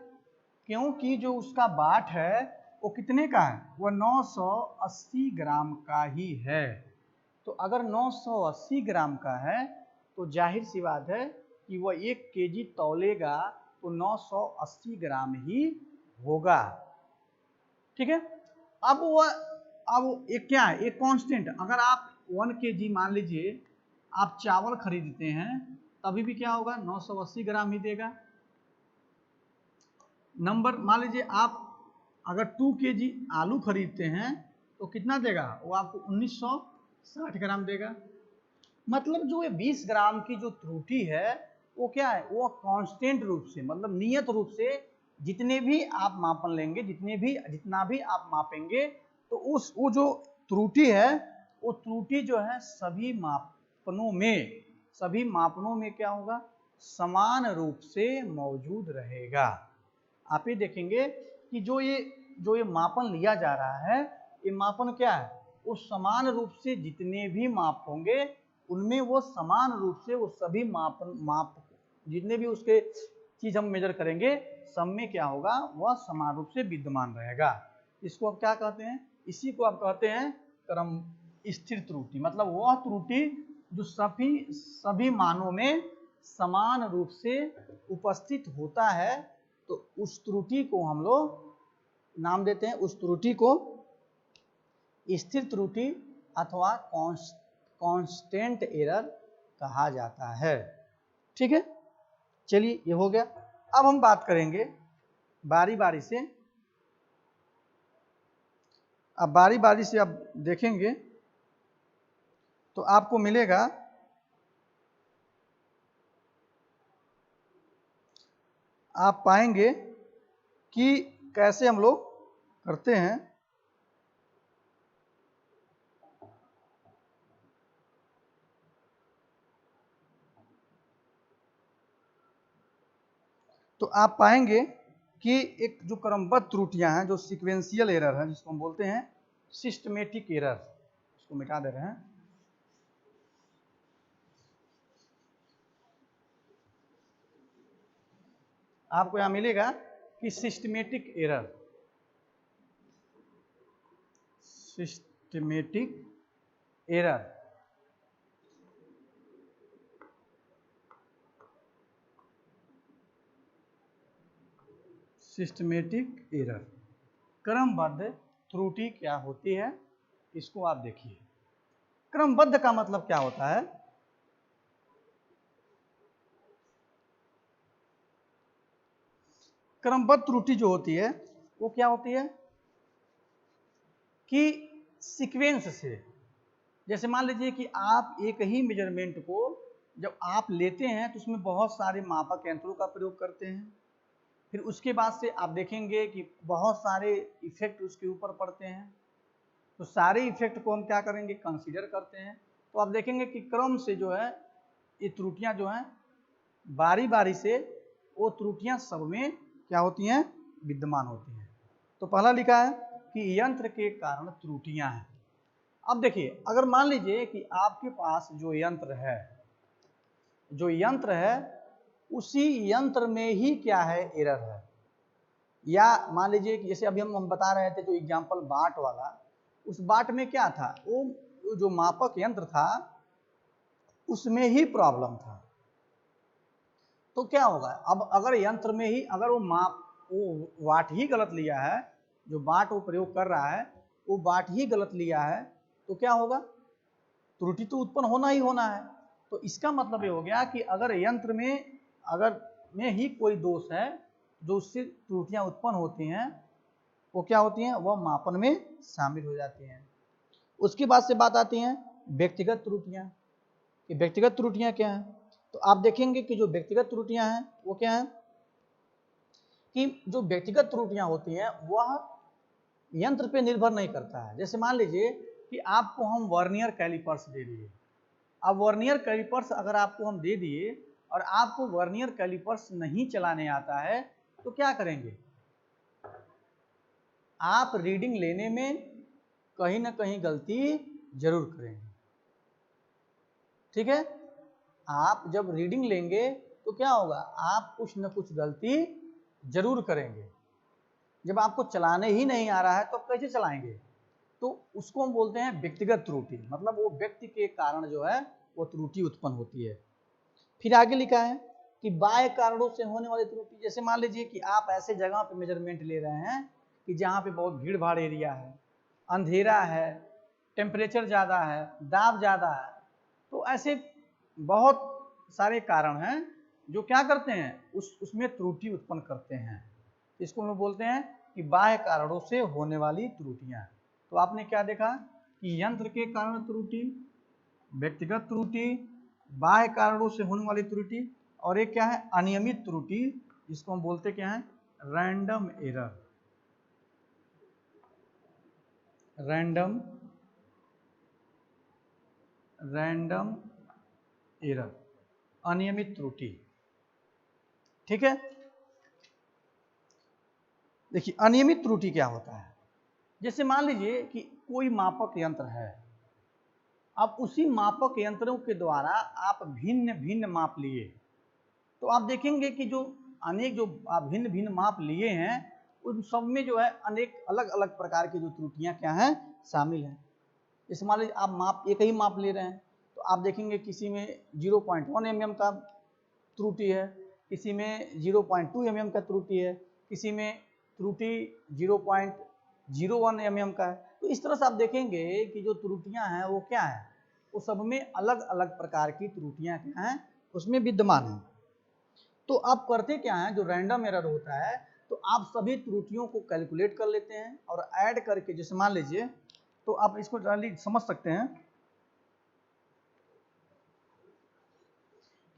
क्योंकि जो उसका बाट है वो कितने का है, वो 980 ग्राम का ही है। तो अगर 980 ग्राम का है तो जाहिर सी बात है कि वह 1 kg तौलेगा तो 980 ग्राम ही होगा। ठीक है। अब एक क्या है, एक कांस्टेंट। अगर आप 1 kg मान लीजिए आप चावल खरीदते हैं तभी भी क्या होगा, 980 ग्राम ही देगा। नंबर मान लीजिए आप अगर 2 kg आलू खरीदते हैं तो कितना देगा, वो आपको 1960 ग्राम देगा। मतलब जो ये 20 ग्राम की जो त्रुटि है वो क्या है, वो कांस्टेंट रूप से, मतलब नियत रूप से जितने भी आप मापन लेंगे, जितना भी आप मापेंगे तो वो जो त्रुटि है वो त्रुटि जो है सभी मापनों में क्या होगा, समान रूप से मौजूद रहेगा। आप ये देखेंगे कि जो ये मापन लिया जा रहा है, ये मापन क्या है, वो समान रूप से जितने भी माप होंगे उनमें वो समान रूप से वो सभी माप जितने भी उसके चीज हम मेजर करेंगे सब में क्या होगा, वह समान रूप से विद्यमान रहेगा। इसको आप क्या कहते हैं, इसी को आप कहते हैं क्रम स्थिर त्रुटि। मतलब वह त्रुटि जो सभी मानों में समान रूप से उपस्थित होता है, तो उस त्रुटि को हम लोग नाम देते हैं, उस त्रुटि को स्थिर त्रुटि अथवा कांस्टेंट एरर कहा जाता है। ठीक है, चलिए ये हो गया। अब हम बात करेंगे बारी बारी से। अब बारी बारी से आप देखेंगे तो आपको मिलेगा आप पाएंगे कि कैसे हम लोग करते हैं। तो आप पाएंगे कि एक जो क्रमबद्ध त्रुटियां हैं, जो सीक्वेंशियल एरर है, जिसको हम बोलते हैं सिस्टमेटिक एरर, इसको मिटा दे रहे हैं। आपको यहां मिलेगा कि सिस्टमेटिक एरर सिस्टमेटिक एरर क्रमबद्ध त्रुटि क्या होती है, इसको आप देखिए। क्रमबद्ध का मतलब क्या होता है, क्रमबद्ध त्रुटि जो होती है वो क्या होती है कि सीक्वेंस से, जैसे मान लीजिए कि आप एक ही मेजरमेंट को जब आप लेते हैं तो उसमें बहुत सारे मापक यंत्रों का प्रयोग करते हैं, फिर उसके बाद से आप देखेंगे कि बहुत सारे इफेक्ट उसके ऊपर पड़ते हैं, तो सारे इफेक्ट को हम क्या करेंगे, कंसीडर करते हैं। तो आप देखेंगे कि क्रम से जो है ये त्रुटियां जो हैं बारी बारी से वो त्रुटियां सब में क्या होती हैं, विद्यमान होती हैं। तो पहला लिखा है कि यंत्र के कारण त्रुटियां हैं। अब देखिए, अगर मान लीजिए कि आपके पास जो यंत्र है उसी यंत्र में ही क्या है, एरर है। या मान लीजिए कि जैसे अभी हम बता रहे थे जो एग्जांपल बाट वाला, उस बाट में क्या था, वो जो मापक यंत्र था उसमें ही प्रॉब्लम था। तो क्या होगा, अब अगर यंत्र में ही अगर वो वाट ही गलत लिया है, जो बाट वो प्रयोग कर रहा है वो बाट ही गलत लिया है, तो क्या होगा, त्रुटि तो उत्पन्न होना ही होना है। तो इसका मतलब ये हो गया कि अगर यंत्र में ही कोई दोष है, जो उससे त्रुटियां उत्पन्न होती हैं वो क्या होती हैं, वह मापन में शामिल हो जाती हैं। उसके बाद से बात आती है व्यक्तिगत त्रुटियां, कि व्यक्तिगत त्रुटियां क्या हैं। तो आप देखेंगे कि जो व्यक्तिगत त्रुटियां हैं वो क्या है, कि जो व्यक्तिगत त्रुटियां होती हैं वह यंत्र पे निर्भर नहीं करता है। जैसे मान लीजिए कि आपको हम वर्नियर कैलिपर्स दे दिए, अब वर्नियर कैलिपर्स अगर आपको हम दे दिए और आपको वर्नियर कैलिपर्स नहीं चलाने आता है, तो क्या करेंगे, आप रीडिंग लेने में कहीं ना कहीं गलती जरूर करेंगे। ठीक है, आप जब रीडिंग लेंगे तो क्या होगा, आप कुछ न कुछ गलती जरूर करेंगे। जब आपको चलाने ही नहीं आ रहा है तो कैसे चलाएंगे, तो उसको हम बोलते हैं व्यक्तिगत त्रुटि। मतलब वो व्यक्ति के कारण जो है वो त्रुटि उत्पन्न होती है। फिर आगे लिखा है कि बाह्य कारणों से होने वाली त्रुटि, जैसे मान लीजिए कि आप ऐसे जगह पे मेजरमेंट ले रहे हैं कि जहाँ पे बहुत भीड़ भाड़ एरिया है, अंधेरा है, टेम्परेचर ज़्यादा है, दाब ज़्यादा है, तो ऐसे बहुत सारे कारण हैं जो क्या करते हैं, उसमें त्रुटि उत्पन्न करते हैं। इसको हम बोलते हैं कि बाह्य कारणों से होने वाली त्रुटियां। तो आपने क्या देखा कि यंत्र के कारण त्रुटि, व्यक्तिगत त्रुटि, बाह्य कारणों से होने वाली त्रुटि, और एक क्या है, अनियमित त्रुटि, जिसको हम बोलते क्या है, रैंडम एरर। रैंडम एरर, अनियमित त्रुटि। ठीक है, देखिए अनियमित त्रुटि क्या होता है। जैसे मान लीजिए कि कोई मापक यंत्र है, अब उसी मापक यंत्रों के द्वारा आप भिन्न भिन्न माप लिए, तो आप देखेंगे कि जो अनेक जो आप भिन्न भिन्न माप लिए हैं उन सब में जो है अनेक अलग अलग प्रकार की जो त्रुटियां क्या हैं, शामिल हैं। जैसे मान लीजिए आप माप एक ही माप ले रहे हैं, तो आप देखेंगे किसी में 0.1 mm का त्रुटि है, किसी में 0.2 mm का त्रुटि है, किसी में त्रुटि 0.01 mm का है। तो इस तरह से आप देखेंगे कि जो त्रुटियां हैं वो क्या है, वो सब में अलग अलग प्रकार की त्रुटियां क्या हैं, उसमें विद्यमान है। तो आप करते क्या हैं, जो रैंडम एरर होता है तो आप सभी त्रुटियों को कैलकुलेट कर लेते हैं और ऐड करके, जैसे मान लीजिए, तो आप इसको जल्दी समझ सकते हैं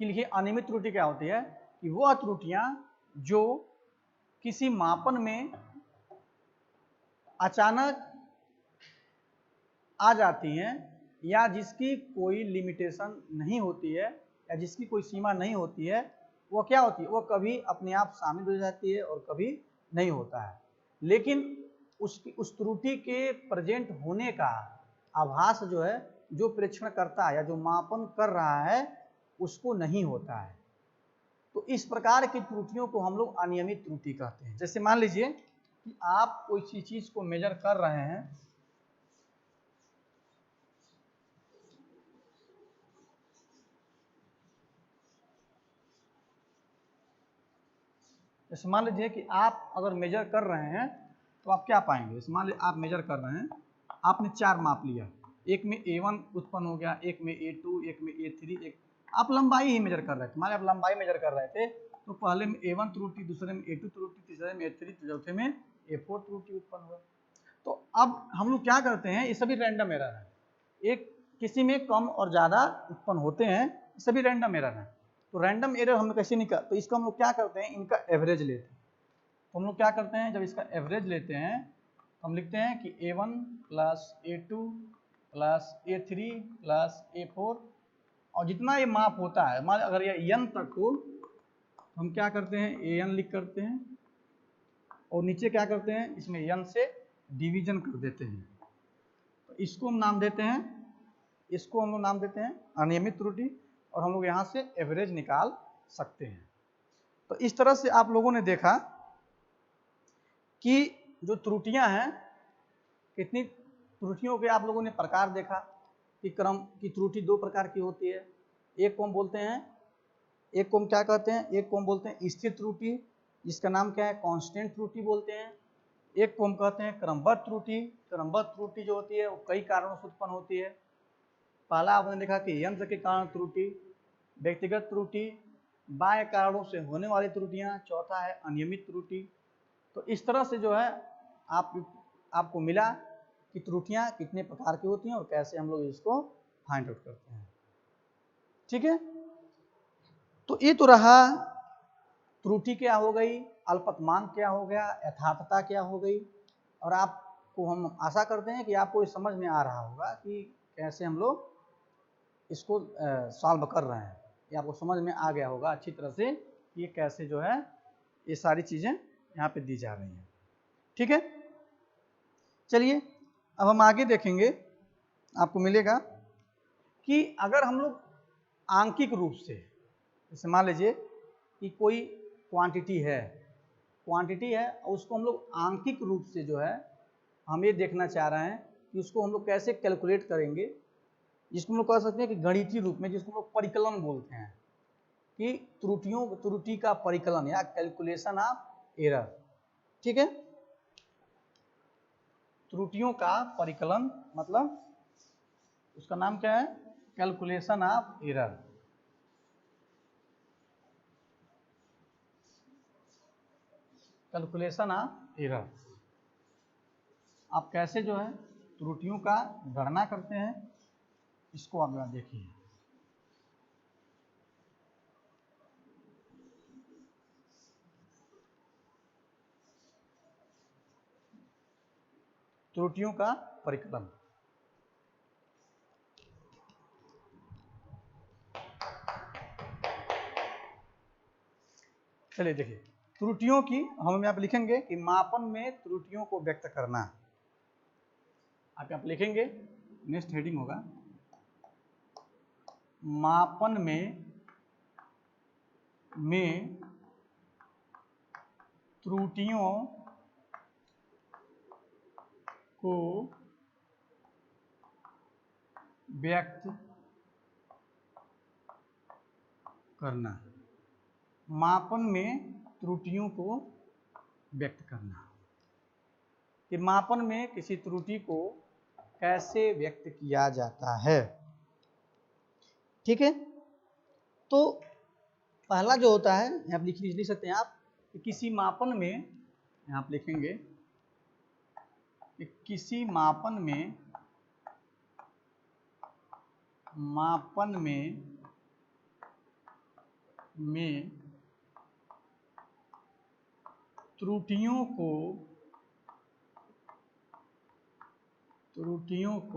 कि लिखिए अनियमित त्रुटि क्या होती है, कि वह त्रुटियां जो किसी मापन में अचानक आ जाती हैं या जिसकी कोई लिमिटेशन नहीं होती है या जिसकी कोई सीमा नहीं होती है, वो क्या होती है, वो कभी अपने आप शामिल हो जाती है और कभी नहीं होता है। लेकिन उस त्रुटि के प्रेजेंट होने का आभास जो है, जो प्रेक्षण करता है या जो मापन कर रहा है उसको नहीं होता है। तो इस प्रकार की त्रुटियों को हम लोग अनियमित त्रुटि कहते हैं। जैसे मान लीजिए कि आप कोई सी चीज को मेजर कर रहे हैं, जैसे मान लीजिए कि आप अगर मेजर कर रहे हैं तो आप क्या पाएंगे। जैसे मान लीजिए आप मेजर कर रहे हैं, आपने 4 माप लिया, एक में A1 उत्पन्न हो गया, एक में A2, एक में A3, एक आप लंबाई ही मेजर कर रहे थे। मान लीजिए आप लंबाई मेजर कर रहे थे, तो पहले में A1 त्रुटि, दूसरे में A2 त्रुटि, तीसरे में A3, चौथे में A4 त्रुटि उत्पन्न हुआ। तो अब हम लोग क्या करते हैं, ये सभी रैंडम एरर है, एक किसी में कम और ज़्यादा उत्पन्न होते हैं, सभी रैंडम एरर है। तो रैंडम एरर हम लोग कैसे निकाल, तो इसको हम लोग क्या करते हैं, इनका एवरेज लेते हैं। तो हम लोग क्या करते हैं, जब इसका एवरेज लेते हैं तो हम लिखते हैं कि A1 plus A2 plus A3 plus A4, और जितना ये माप होता है, मान अगर ये n तक हो तो हम क्या करते हैं, AN लिख करते हैं और नीचे क्या करते हैं, इसमें n से डिवीजन कर देते हैं। तो इसको हम नाम देते हैं, इसको हम लोग नाम देते हैं अनियमित त्रुटि, और हम लोग यहाँ से एवरेज निकाल सकते हैं। तो इस तरह से आप लोगों ने देखा कि जो त्रुटियां हैं, कितनी त्रुटियों के आप लोगों ने प्रकार देखा कि क्रम की त्रुटि 2 प्रकार की होती है। एक को हम बोलते हैं, एक को हम क्या कहते हैं, एक को हम बोलते हैं स्थिर त्रुटि, जिसका नाम क्या है, कांस्टेंट त्रुटि बोलते हैं। एक को हम कहते हैं क्रमबद्ध त्रुटि। क्रमबद्ध त्रुटि जो होती है वो कई कारणों से उत्पन्न होती है। पहला आपने देखा कि यंत्र के कारण त्रुटि, व्यक्तिगत त्रुटि, बाह्य कारणों से होने वाली त्रुटियां, चौथा है अनियमित त्रुटि। तो इस तरह से जो है आपको मिला कि त्रुटियां कितने प्रकार की होती हैं और कैसे हम लोग इसको फाइंड आउट करते हैं। ठीक है, तो ये तो रहा त्रुटि क्या हो गई, अल्पतमांक क्या हो गया, यथार्थता क्या हो गई, और आपको हम आशा करते हैं कि आपको ये समझ में आ रहा होगा कि कैसे हम लोग इसको सॉल्व कर रहे हैं। ये आपको समझ में आ गया होगा अच्छी तरह से कि ये कैसे जो है ये सारी चीज़ें यहाँ पे दी जा रही हैं। ठीक है, चलिए अब हम आगे देखेंगे। आपको मिलेगा कि अगर हम लोग आंकिक रूप से, जैसे मान लीजिए कि कोई क्वांटिटी है और उसको हम लोग आंकिक रूप से जो है हम ये देखना चाह रहे हैं कि उसको हम लोग कैसे कैलकुलेट करेंगे, जिसको हम लोग कह सकते हैं कि गणितीय रूप में, जिसको हम लोग परिकलन बोलते हैं, कि त्रुटि का परिकलन या कैलकुलेशन ऑफ एरर। ठीक है, त्रुटियों का परिकलन मतलब उसका नाम क्या है, calculation of error. Calculation of error, आप कैसे जो है त्रुटियों का गणना करते हैं, इसको आप देखिए। त्रुटियों का परिकलन, चलिए देखिए, त्रुटियों की हम यहाँ पे लिखेंगे कि मापन में त्रुटियों को व्यक्त करना। आप यहाँ पे लिखेंगे, नेक्स्ट हेडिंग होगा मापन में त्रुटियों को व्यक्त करना। मापन में त्रुटियों को व्यक्त करना, कि मापन में किसी त्रुटि को कैसे व्यक्त किया जाता है। ठीक है, तो पहला जो होता है यहाँ आप लिख सकते हैं आप कि किसी मापन में, यहाँ आप लिखेंगे कि किसी मापन में त्रुटियों को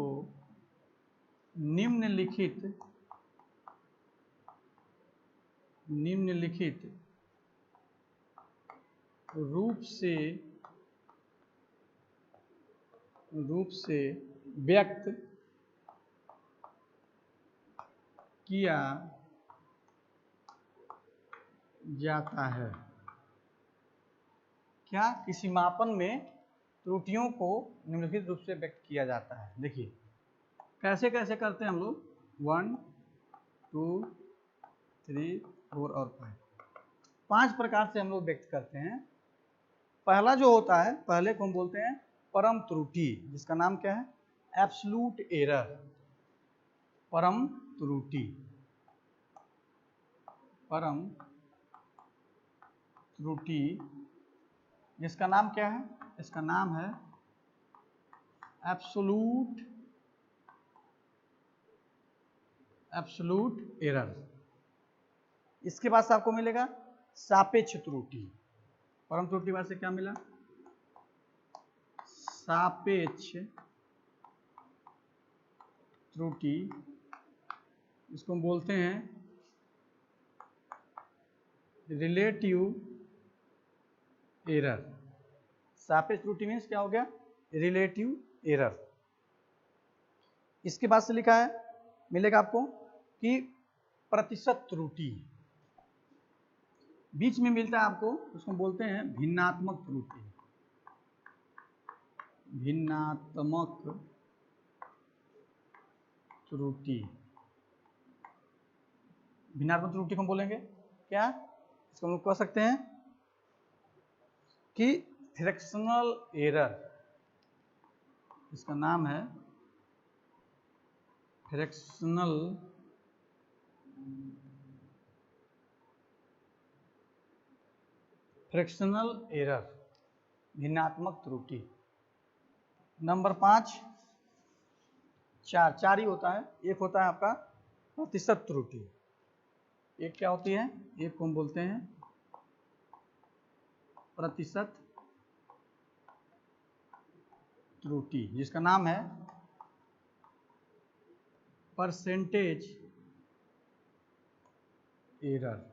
निम्नलिखित रूप से व्यक्त किया जाता है। क्या? किसी मापन में त्रुटियों को निम्नलिखित रूप से व्यक्त किया जाता है। देखिए कैसे कैसे करते हैं हम लोग, 1 2 3 4 और 5 प्रकार से हम लोग व्यक्त करते हैं। पहला जो होता है, पहले को हम बोलते हैं परम त्रुटि, जिसका नाम क्या है? Absolute error. परम त्रुटि, जिसका नाम क्या है? इसका नाम है एब्सोल्यूट एरर। इसके बाद से आपको मिलेगा सापेक्ष त्रुटि। परम त्रुटि बाद से क्या मिला? सापेक्ष त्रुटि, इसको हम बोलते हैं रिलेटिव एरर। सापेक्ष त्रुटि मीन्स क्या हो गया? Relative error. इसके बाद से लिखा है, मिलेगा आपको कि प्रतिशत त्रुटि। बीच में मिलता है आपको, उसको बोलते हैं भिन्नात्मक त्रुटि। भिन्नात्मक त्रुटि को हम बोलेंगे क्या? इसको हम लोग कह सकते हैं कि फ्रैक्शनल एरर। इसका नाम है फ्रैक्शनल एरर, भिन्नात्मक त्रुटि। नंबर 5, 4 ही होता है। एक होता है आपका प्रतिशत त्रुटि। एक क्या होती है? एक को हम बोलते हैं प्रतिशत त्रुटि, जिसका नाम है परसेंटेज एरर।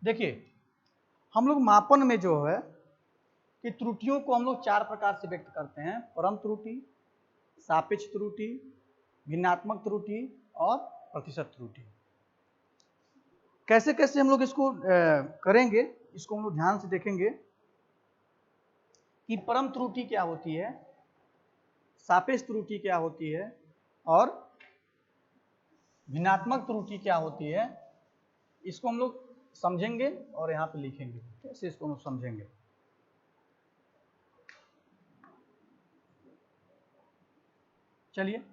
देखिए हम लोग मापन में जो है कि त्रुटियों को हम लोग 4 प्रकार से व्यक्त करते हैं: परम त्रुटि, सापेक्ष त्रुटि, भिन्नात्मक त्रुटि और प्रतिशत त्रुटि। कैसे कैसे हम लोग इसको करेंगे, इसको हम लोग ध्यान से देखेंगे कि परम त्रुटि क्या होती है, सापेक्ष त्रुटि क्या होती है और भिन्नात्मक त्रुटि क्या होती है। इसको हम लोग समझेंगे और यहाँ पे लिखेंगे कैसे इसको हम लोग समझेंगे। चलिए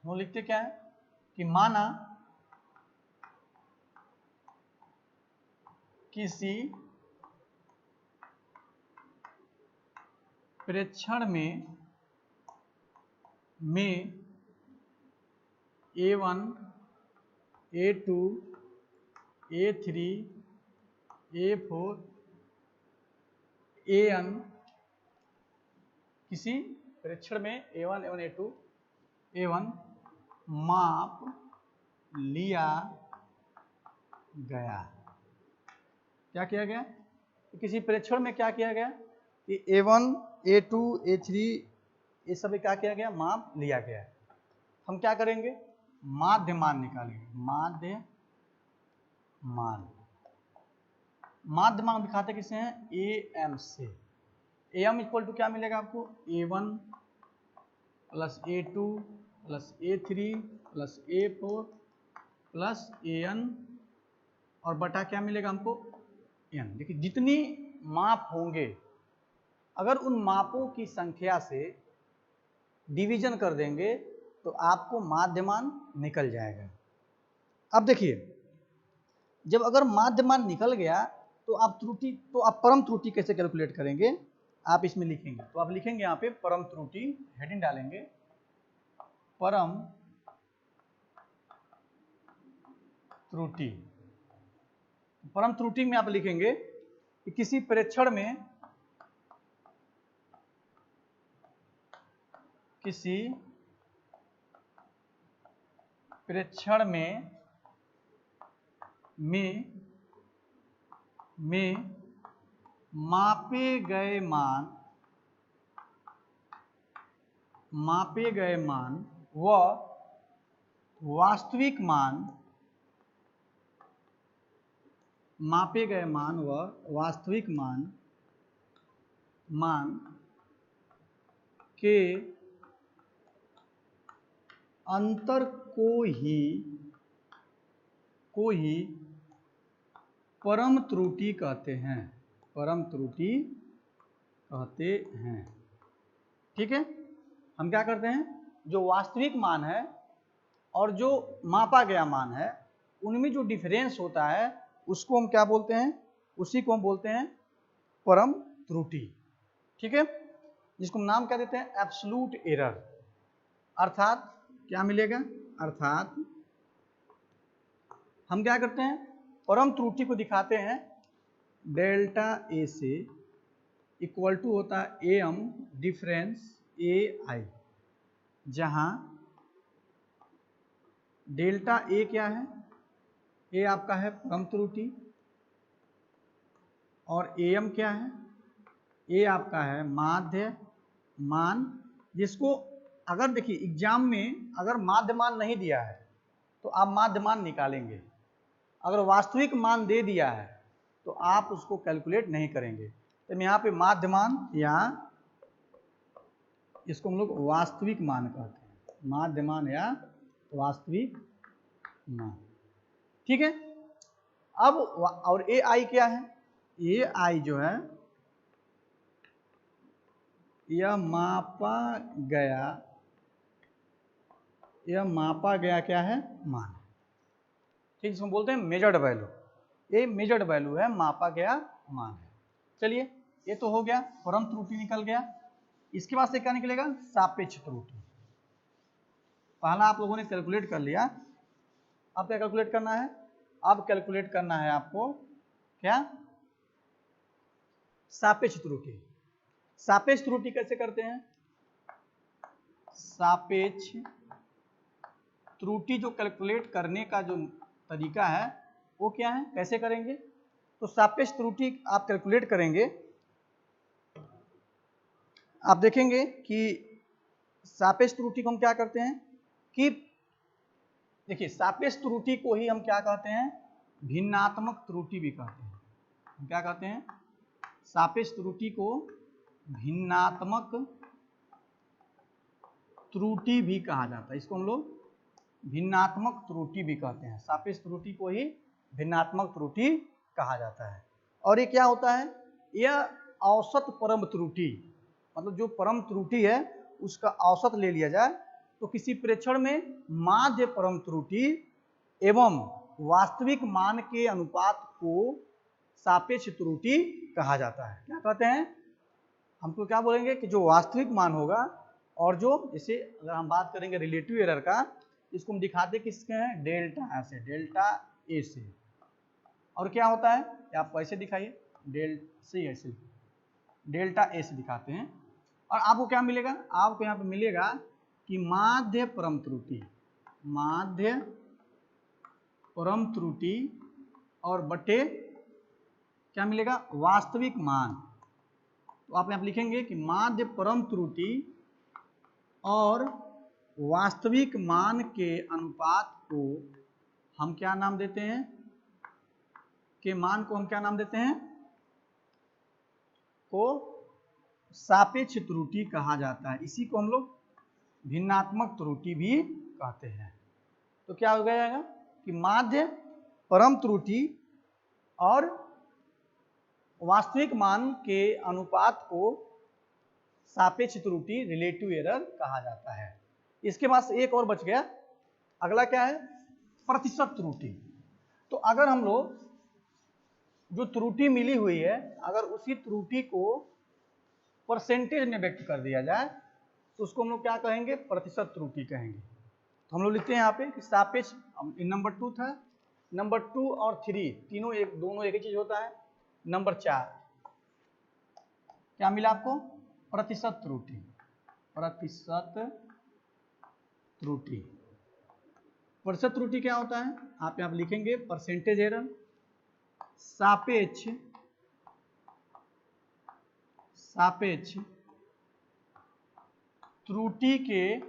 हम लिखते क्या है कि माना किसी प्रेक्षण में A1 A2 A3 A4 AN, किसी प्रेक्षण में A1 A1 A2 A1 माप लिया गया। क्या किया गया, किसी प्रेक्षण में क्या किया गया कि A1, A2, A3 ये सब क्या किया गया, माप लिया गया। हम क्या करेंगे, माध्य मान निकालेंगे, माध्य मान दिखाते किसे हैं, AM से। AM इक्वल टू क्या मिलेगा आपको, A1 plus A2 plus A3 plus A4 plus AN और बटा क्या मिलेगा हमको, N। देखिए जितनी माप होंगे अगर उन मापों की संख्या से डिवीजन कर देंगे तो आपको माध्यमान निकल जाएगा। अब देखिए जब अगर माध्यमान निकल गया तो आप परम त्रुटि कैसे कैलकुलेट करेंगे, आप इसमें लिखेंगे, तो आप लिखेंगे यहाँ पे परम त्रुटि, हेडिंग डालेंगे परम त्रुटि। परम त्रुटि में आप लिखेंगे कि किसी प्रेक्षण में मापे गए मान व वास्तविक मान के अंतर को ही परम त्रुटि कहते हैं, ठीक है। हम क्या करते हैं, जो वास्तविक मान है और जो मापा गया मान है उनमें जो डिफरेंस होता है उसको हम क्या बोलते हैं, उसी को हम बोलते हैं परम त्रुटि, ठीक है। जिसको हम नाम क्या देते हैं, एब्सोल्यूट एरर। अर्थात क्या मिलेगा, अर्थात हम क्या करते हैं, परम त्रुटि को दिखाते हैं डेल्टा ए से इक्वल टू होता है AM डिफरेंस AI, जहां डेल्टा ए क्या है, ए आपका है परम त्रुटि और AM क्या है, ए आपका है माध्य मान। जिसको अगर देखिए एग्जाम में अगर माध्य मान नहीं दिया है तो आप माध्य मान निकालेंगे, अगर वास्तविक मान दे दिया है तो आप उसको कैलकुलेट नहीं करेंगे। तो यहाँ पे माध्य मान या इसको हम लोग वास्तविक मान कहते हैं, माध्य मान या वास्तविक मान, ठीक है। अब और AI क्या है, AI जो है यह मापा गया क्या है, मान, ठीक, जिसको बोलते हैं मेजर्ड वैल्यू। ये मेजर्ड वैल्यू है, मापा गया मान है। चलिए ये तो हो गया, परम त्रुटि निकल गया। इसके बाद से क्या निकलेगा, सापेक्ष त्रुटि। पहला आप लोगों ने कैलकुलेट कर लिया, अब क्या कैलकुलेट करना है, अब कैलकुलेट करना है आपको क्या, सापेक्ष त्रुटि। सापेक्ष त्रुटि कैसे करते हैं, सापेक्ष त्रुटि जो कैलकुलेट करने का जो तरीका है वो क्या है, कैसे करेंगे, तो सापेक्ष त्रुटि आप कैलकुलेट करेंगे, आप देखेंगे कि सापेक्ष त्रुटि को हम क्या करते हैं कि देखिए सापेक्ष त्रुटि को ही हम क्या कहते हैं, भिन्नात्मक त्रुटि भी कहते हैं। हम क्या कहते हैं, सापेक्ष त्रुटि को भिन्नात्मक त्रुटि भी कहा जाता है, इसको हम लोग भिन्नात्मक त्रुटि भी कहते हैं। सापेक्ष त्रुटि को ही भिन्नात्मक त्रुटि कहा जाता है। और ये क्या होता है, यह औसत परम त्रुटि, मतलब जो परम त्रुटि है उसका औसत ले लिया जाए तो किसी प्रेक्षण में माध्य परम त्रुटि एवं वास्तविक मान के अनुपात को सापेक्ष त्रुटि कहा जाता है। क्या कहते हैं, हमको क्या बोलेंगे कि जो वास्तविक मान होगा और जो, जैसे अगर हम बात करेंगे रिलेटिव एरर का, इसको हम दिखाते किसके हैं, डेल्टा से, डेल्टा ए से। और क्या होता है, आप कैसे दिखाइए, डेल्टा ए से दिखाते हैं। और आपको क्या मिलेगा, आपको यहाँ पे मिलेगा कि माध्य परम त्रुटि और बटे क्या मिलेगा, वास्तविक मान। तो आप यहाँ लिखेंगे कि माध्य परम त्रुटि और वास्तविक मान के अनुपात को हम क्या नाम देते हैं, के मान को हम क्या नाम देते हैं, को सापेक्ष त्रुटि कहा जाता है। इसी को हम लोग भिन्नात्मक त्रुटि भी कहते हैं। तो क्या हो जाएगा कि माध्य परम त्रुटि और वास्तविक मान के अनुपात को सापेक्ष त्रुटि, रिलेटिव एरर कहा जाता है। इसके पास एक और बच गया, अगला क्या है, प्रतिशत त्रुटि। तो अगर हम लोग जो त्रुटि मिली हुई है, अगर उसी त्रुटि को परसेंटेज में व्यक्त कर दिया जाए तो उसको हम लोग क्या कहेंगे, प्रतिशत त्रुटि कहेंगे। तो हम लोग लिखते हैं यहाँ पे कि सापेक्ष, नंबर 2 था, नंबर 2 और 3 तीनों दोनों एक ही चीज होता है। नंबर 4 क्या मिला आपको, प्रतिशत त्रुटि। प्रतिशत त्रुटि, प्रतिशत त्रुटि क्या होता है, आप यहाँ लिखेंगे परसेंटेज एरर, सापेक्ष त्रुटि के,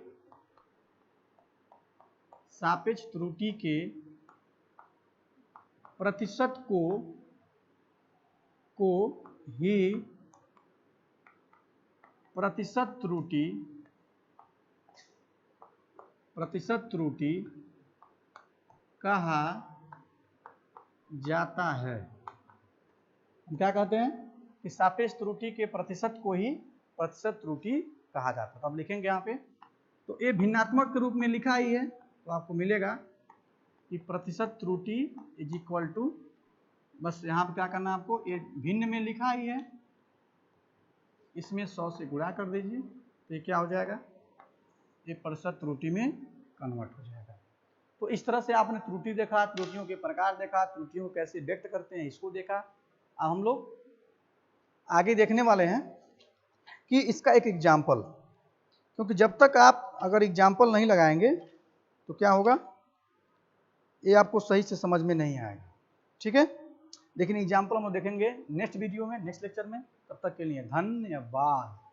सापेक्ष त्रुटि के प्रतिशत को ही प्रतिशत त्रुटि कहा जाता है। हम क्या कहते हैं कि सापेक्ष त्रुटि के प्रतिशत को ही प्रतिशत त्रुटि कहा जाता है। तो अब लिखेंगे यहाँ पे, तो ये भिन्नात्मक के रूप में लिखा ही है, तो आपको मिलेगा कि प्रतिशत त्रुटि इज इक्वल टू, बस यहाँ पे क्या करना है आपको, ये भिन्न में लिखा ही है, इसमें 100 से गुणा कर दीजिए, तो ये क्या हो जाएगा, ये प्रतिशत त्रुटि में कन्वर्ट हो जाएगा। तो इस तरह से आपने त्रुटि देखा, त्रुटियों के प्रकार देखा, त्रुटियों को कैसे व्यक्त करते हैं इसको देखा। अब हम लोग आगे देखने वाले हैं कि इसका एक एग्जाम्पल, क्योंकि जब तक आप अगर एग्जाम्पल नहीं लगाएंगे तो क्या होगा, ये आपको सही से समझ में नहीं आएगा। ठीक है, लेकिन एग्जाम्पल हम देखेंगे नेक्स्ट वीडियो में, नेक्स्ट लेक्चर में। तब तक के लिए धन्यवाद।